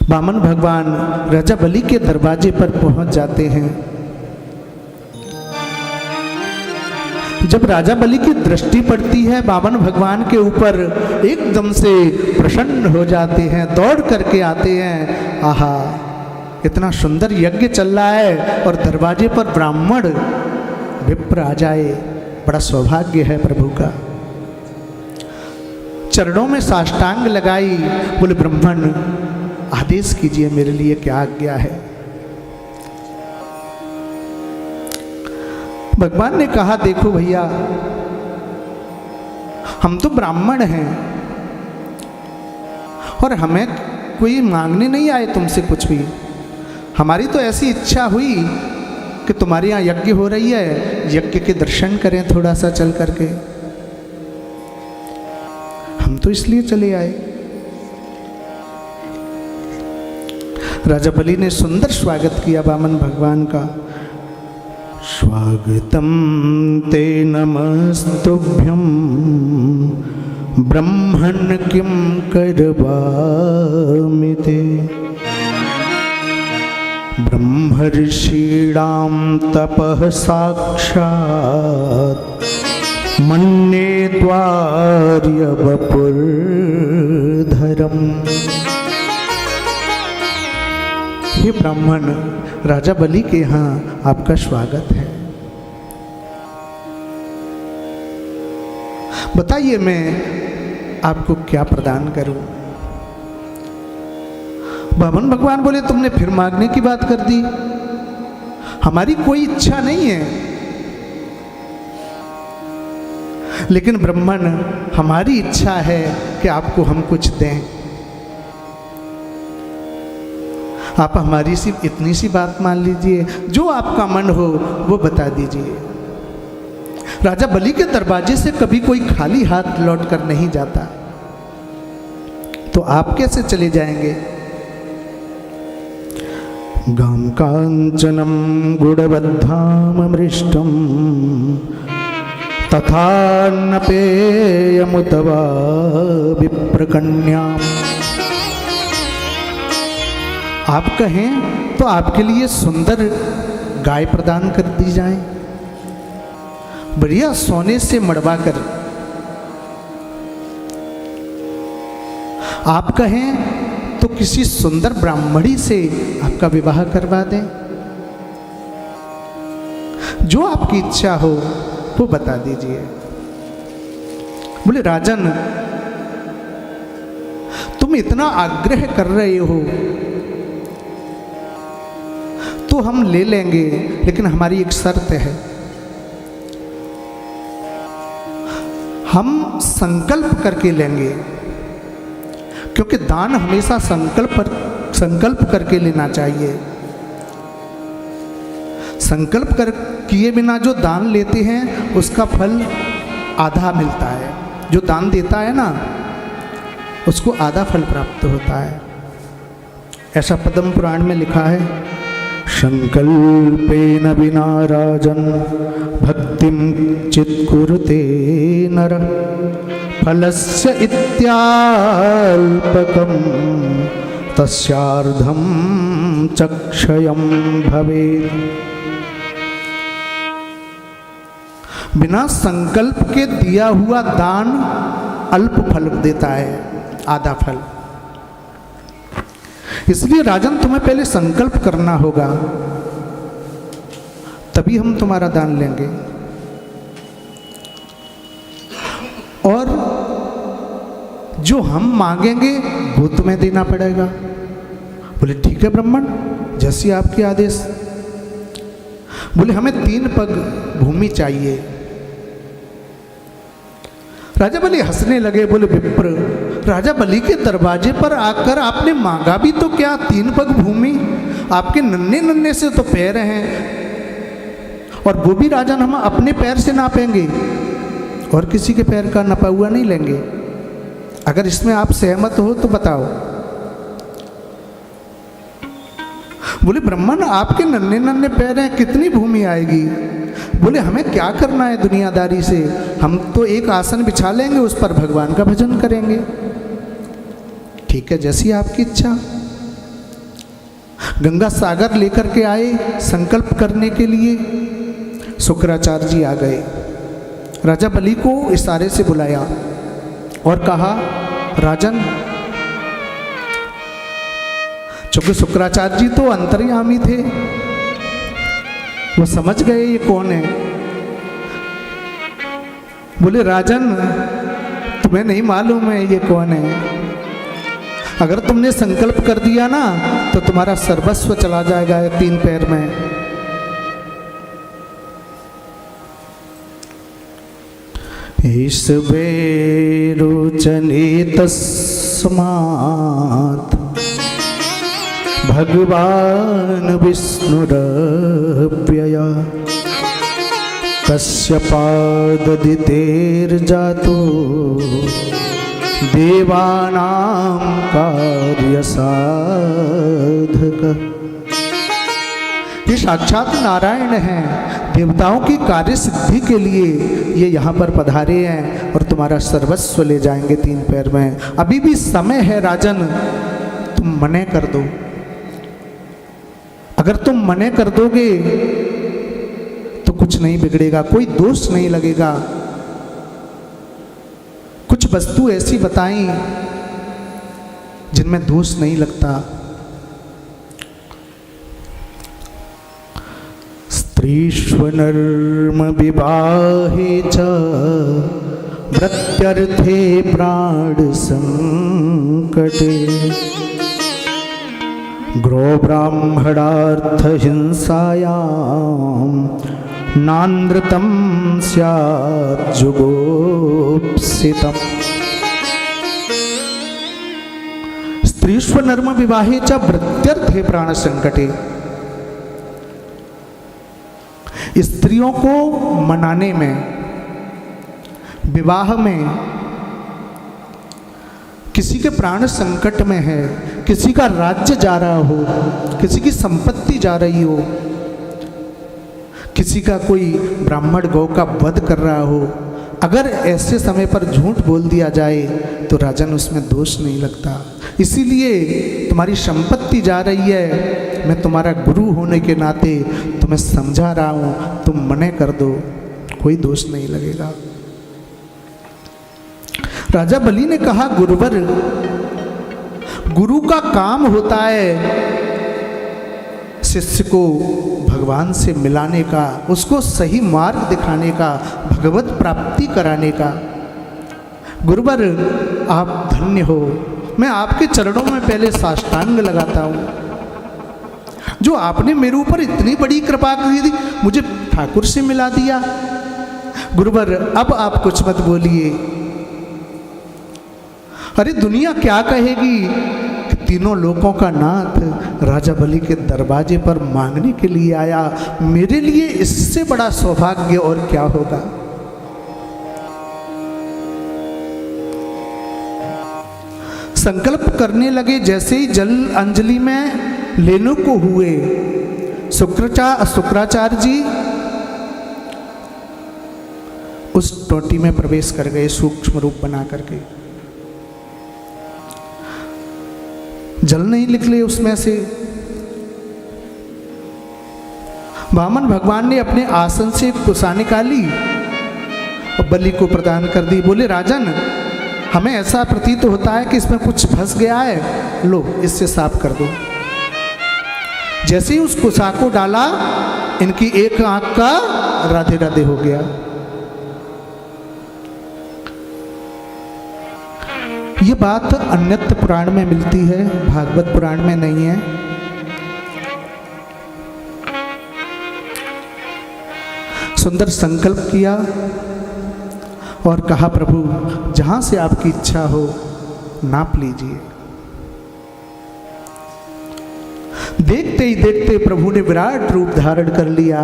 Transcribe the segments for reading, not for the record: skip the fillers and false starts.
वामन भगवान राजा बलि के दरवाजे पर पहुंच जाते हैं। जब राजा बलि की दृष्टि पड़ती है वामन भगवान के ऊपर, एकदम से प्रसन्न हो जाते हैं, दौड़ करके आते हैं। आहा, इतना सुंदर यज्ञ चल रहा है और दरवाजे पर ब्राह्मण विप्र आ जाए, बड़ा सौभाग्य है प्रभु का। चरणों में साष्टांग लगाई, बोले ब्राह्मण आदेश कीजिए, मेरे लिए क्या आज्ञा है। भगवान ने कहा, देखो भैया, हम तो ब्राह्मण हैं और हमें कोई मांगने नहीं आए तुमसे कुछ भी। हमारी तो ऐसी इच्छा हुई कि तुम्हारे यहाँ यज्ञ हो रही है, यज्ञ के दर्शन करें थोड़ा सा चल करके, हम तो इसलिए चले आए। राजा बलि ने सुंदर स्वागत किया वामन भगवान का। स्वागतम ते नमस्तुभ्यं ब्रह्मन् किं करवामि ते। ब्रह्मर्षीणां तपः साक्षात् मन्ये द्वार्यवपुर्धरम्। हे ब्राह्मण, राजा बलि के यहाँ आपका स्वागत है। बताइए मैं आपको क्या प्रदान करूं। वामन भगवान बोले, तुमने फिर मांगने की बात कर दी, हमारी कोई इच्छा नहीं है, लेकिन ब्राह्मण हमारी इच्छा है कि आपको हम कुछ दें। आप हमारी सिर्फ इतनी सी बात मान लीजिए, जो आपका मन हो वो बता दीजिए। राजा बलि के दरवाजे से कभी कोई खाली हाथ लौट कर नहीं जाता, तो आप कैसे चले जाएंगे। गां कांचनम गुडबद्धामृष्टम तथा न पेयमुतवा विप्रकन्याम। आप कहें तो आपके लिए सुंदर गाय प्रदान कर दी जाए, बढ़िया सोने से मड़वा कर। आप कहें तो किसी सुंदर ब्राह्मणी से आपका विवाह करवा दें। जो आपकी इच्छा हो वो बता दीजिए। बोले राजन, तुम इतना आग्रह कर रहे हो तो हम ले लेंगे, लेकिन हमारी एक शर्त है। हम संकल्प करके लेंगे, क्योंकि दान हमेशा संकल्प करके लेना चाहिए। संकल्प कर किए बिना जो दान लेते हैं उसका फल आधा मिलता है। जो दान देता है ना, उसको आधा फल प्राप्त होता है। ऐसा पद्म पुराण में लिखा है, संकल्पेन विना राजन भक्तिं चित्कुरुते नर फलस्य इत्याल्पकं तस्यार्धं चक्षयं भवेत्। बिना संकल्प के दिया हुआ दान अल्प फल देता है, आधा फल। इसलिए राजन, तुम्हें पहले संकल्प करना होगा, तभी हम तुम्हारा दान लेंगे। और जो हम मांगेंगे वो तुम्हें देना पड़ेगा। बोले ठीक है ब्राह्मण, जैसे आपके आदेश। बोले हमें 3 पग भूमि चाहिए। राजा बलि हंसने लगे, बोले विप्र, राजा बलि के दरवाजे पर आकर आपने मांगा भी तो क्या 3 पग भूमि? आपके नन्हे नन्हे से तो पैर हैं, और वो भी राजन हम अपने पैर से नापेंगे और किसी के पैर का नपा हुआ नहीं लेंगे। अगर इसमें आप सहमत हो तो बताओ। बोले ब्राह्मण, आपके नन्हे नन्हे पैर हैं, कितनी भूमि आएगी? बोले हमें क्या करना है दुनियादारी से, हम तो एक आसन बिछा लेंगे, उस पर भगवान का भजन करेंगे। ठीक है, जैसी आपकी इच्छा। गंगा सागर लेकर के आए संकल्प करने के लिए। शुक्राचार्य जी आ गए, राजा बलि को इशारे से बुलाया और कहा, राजन, चूंकि शुक्राचार्य जी तो अंतर्यामी थे, वो समझ गए ये कौन है। बोले, राजन, तुम्हें नहीं मालूम है ये कौन है? अगर तुमने संकल्प कर दिया ना तो तुम्हारा सर्वस्व चला जाएगा 3 पैर में। ईश बेरुचने तस्मात् भगवान विष्णुरव्यय कश्यपाददितेर्जातो देवानां कार्यसाधक। ये साक्षात नारायण हैं, देवताओं की कार्य सिद्धि के लिए ये यहाँ पर पधारे हैं और तुम्हारा सर्वस्व ले जाएंगे 3 पैर में। अभी भी समय है राजन, तुम मने कर दो। अगर तुम मने कर दोगे तो कुछ नहीं बिगड़ेगा, कोई दोष नहीं लगेगा। कुछ वस्तु ऐसी बताई जिनमें दोष नहीं लगता। स्त्रीष्वनर्म विवाहे च वृत्यर्थे प्राण संकटे ग्रो ब्राह्मणार्थ हिंसायां नानृतं स्यात् जुगोप्सितम्। स्त्रीष्वनर्म विवाहे च वृत्यर्थे प्राण संकटे। स्त्रियों को मनाने में, विवाह में, किसी के प्राण संकट में है, किसी का राज्य जा रहा हो, किसी की संपत्ति जा रही हो, किसी का कोई ब्राह्मण गौ का वध कर रहा हो, अगर ऐसे समय पर झूठ बोल दिया जाए तो राजन उसमें दोष नहीं लगता। इसीलिए तुम्हारी संपत्ति जा रही है, मैं तुम्हारा गुरु होने के नाते तुम्हें समझा रहा हूँ, तुम मने कर दो, कोई दोष नहीं लगेगा। राजा बलि ने कहा, गुरुवर, गुरु का काम होता है शिष्य को भगवान से मिलाने का, उसको सही मार्ग दिखाने का, भगवत प्राप्ति कराने का। गुरुवर, आप धन्य हो, मैं आपके चरणों में पहले साष्टांग लगाता हूँ। जो आपने मेरे ऊपर इतनी बड़ी कृपा की थी, मुझे ठाकुर से मिला दिया। गुरुवर, अब आप कुछ मत बोलिए। अरे दुनिया क्या कहेगी कि तीनों लोकों का नाथ राजा बलि के दरवाजे पर मांगने के लिए आया। मेरे लिए इससे बड़ा सौभाग्य और क्या होगा। संकल्प करने लगे, जैसे ही जल अंजलि में लेने को हुए, शुक्राचार्य जी उस टोटी में प्रवेश कर गए सूक्ष्म रूप बना करके। जल नहीं निकले उसमें से। वामन भगवान ने अपने आसन से कुसा निकाली और बलि को प्रदान कर दी। बोले, राजन, हमें ऐसा प्रतीत होता है कि इसमें कुछ फंस गया है, लो इससे साफ कर दो। जैसे ही उस कुसा को डाला, इनकी एक आंख का राधे राधे हो गया। ये बात अन्यत्र पुराण में मिलती है, भागवत पुराण में नहीं है। सुंदर संकल्प किया और कहा, प्रभु, जहां से आपकी इच्छा हो नाप लीजिए। देखते ही देखते प्रभु ने विराट रूप धारण कर लिया।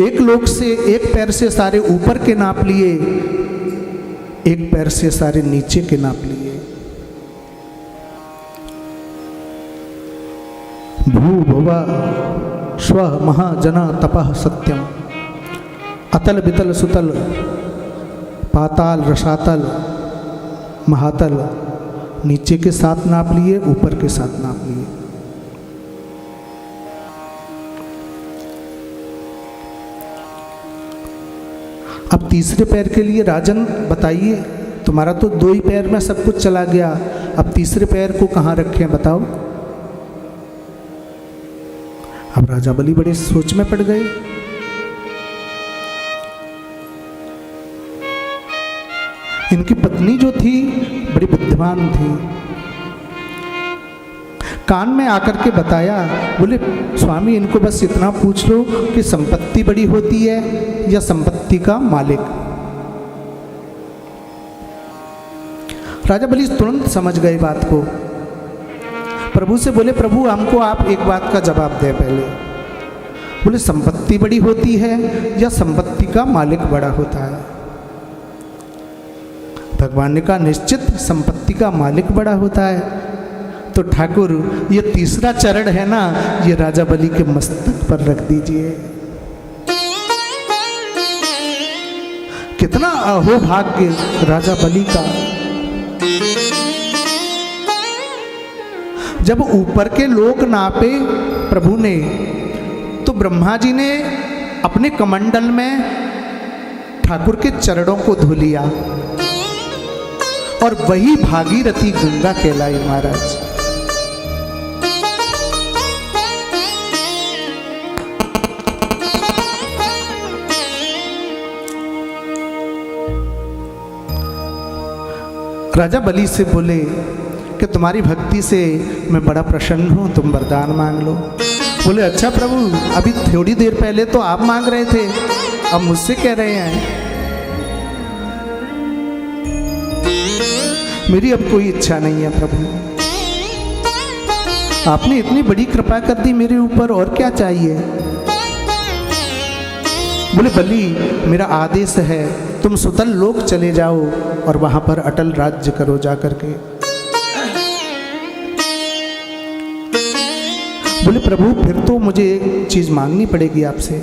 एक लोक से, एक पैर से सारे ऊपर के नाप लिए, एक पैर से सारे नीचे के नाप लिए। भू भुवा स्व महाजना तपः सत्यम अतल बितल सुतल पाताल रसातल महातल नीचे के 7 नाप लिए, ऊपर के 7 नाप लिए। अब तीसरे पैर के लिए राजन बताइए, तुम्हारा तो 2 ही पैर में सब कुछ चला गया, अब तीसरे पैर को कहाँ रखें बताओ। अब राजा बलि बड़े सोच में पड़ गए। इनकी पत्नी जो थी बड़ी बुद्धिमान थी, कान में आकर के बताया, बोले स्वामी इनको बस इतना पूछ लो कि संपत्ति बड़ी होती है या संपत्ति का मालिक। राजा बलि तुरंत समझ गए बात को। प्रभु से बोले, प्रभु हमको आप एक बात का जवाब दें पहले। बोले संपत्ति बड़ी होती है या संपत्ति का मालिक बड़ा होता है? भगवान ने कहा निश्चित संपत्ति का मालिक बड़ा होता है। तो ठाकुर ये तीसरा चरण है ना, ये राजा बलि के मस्तक पर रख दीजिए। कितना अहोभाग्य राजा बलि का। जब ऊपर के लोक नापे प्रभु ने, तो ब्रह्मा जी ने अपने कमंडल में ठाकुर के चरणों को धो लिया और वही भागीरथी गंगा कहलाई महाराज। राजा बलि से बोले कि तुम्हारी भक्ति से मैं बड़ा प्रसन्न हूं, तुम वरदान मांग लो। बोले अच्छा प्रभु, अभी थोड़ी देर पहले तो आप मांग रहे थे, अब मुझसे कह रहे हैं। मेरी अब कोई इच्छा नहीं है प्रभु, आपने इतनी बड़ी कृपा कर दी मेरे ऊपर, और क्या चाहिए। बोले बलि मेरा आदेश है, तुम सुतल लोक चले जाओ और वहां पर अटल राज्य करो जाकर के। बोले प्रभु फिर तो मुझे एक चीज मांगनी पड़ेगी आपसे,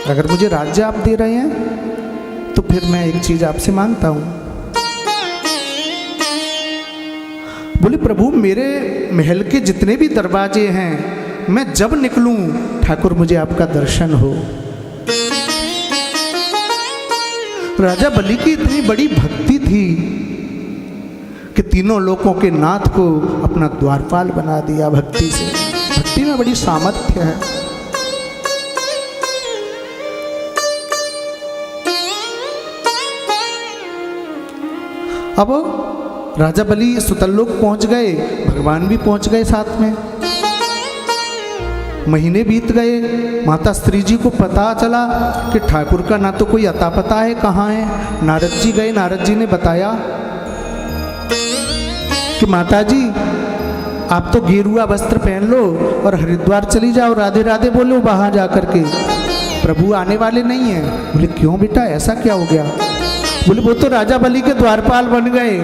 अगर मुझे राज्य आप दे रहे हैं तो फिर मैं एक चीज आपसे मांगता हूं। बोले प्रभु मेरे महल के जितने भी दरवाजे हैं, मैं जब निकलूं ठाकुर मुझे आपका दर्शन हो। राजा बलि की इतनी बड़ी भक्ति थी कि तीनों लोकों के नाथ को अपना द्वारपाल बना दिया भक्ति से। भक्ति में बड़ी सामर्थ्य है। अब राजा बलि सुतल्लोक पहुंच गए, भगवान भी पहुंच गए साथ में। महीने बीत गए, माता स्त्री जी को पता चला कि ठाकुर का ना तो कोई अता पता है कहाँ है। नारद जी गए, नारद जी ने बताया कि माता जी आप तो गेरुआ वस्त्र पहन लो और हरिद्वार चली जाओ, राधे राधे बोलो वहां जाकर के, प्रभु आने वाले नहीं हैं। बोले क्यों बेटा, ऐसा क्या हो गया। बोले वो तो राजा बलि के द्वारपाल बन गए।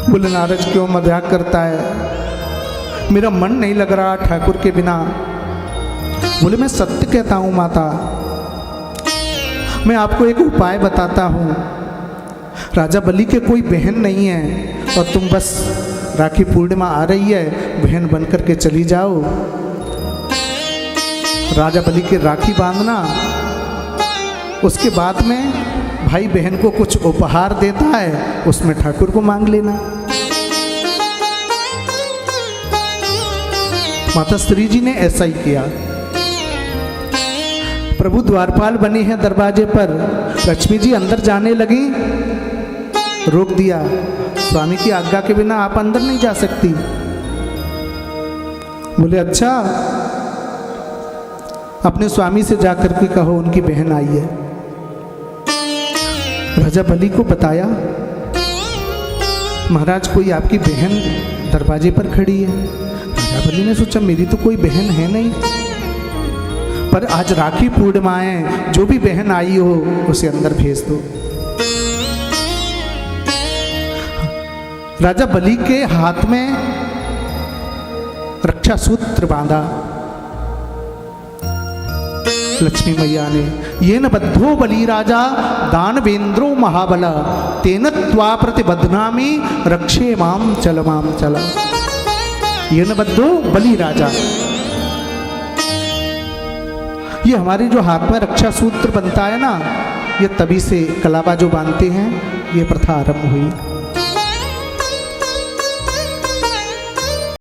बोले नारद क्यों मजाक करता है, मेरा मन नहीं लग रहा ठाकुर के बिना। बोले मैं सत्य कहता हूँ माता, मैं आपको एक उपाय बताता हूँ। राजा बलि के कोई बहन नहीं है और तुम बस राखी पूर्णिमा आ रही है, बहन बन करके चली जाओ। राजा बलि के राखी बांधना, उसके बाद में भाई बहन को कुछ उपहार देता है, उसमें ठाकुर को मांग लेना। माता श्री जी ने ऐसा ही किया। प्रभु द्वारपाल बने हैं दरवाजे पर। लक्ष्मी जी अंदर जाने लगी, रोक दिया, स्वामी की आज्ञा के बिना आप अंदर नहीं जा सकती। बोले अच्छा, अपने स्वामी से जाकर के कहो उनकी बहन आई है। राजा बलि को बताया, महाराज कोई आपकी बहन दरवाजे पर खड़ी है। राजा बलि ने सोचा मेरी तो कोई बहन है नहीं, पर आज राखी पूर्णिमा है, जो भी बहन आई हो उसे अंदर भेज दो। राजा बलि के हाथ में रक्षा सूत्र बांधा। लक्ष्मी मैया ने, ये न बद्धो बलि राजा दानवेंद्रो महाबला तेन त्वा प्रतिबध्नामि रक्षे माम चल। ये न बद्धो बलि राजा, ये हमारे जो हाथ में रक्षा सूत्र बनता है ना, ये तभी से कलाबा जो बांधते हैं, ये प्रथा आरंभ हुई।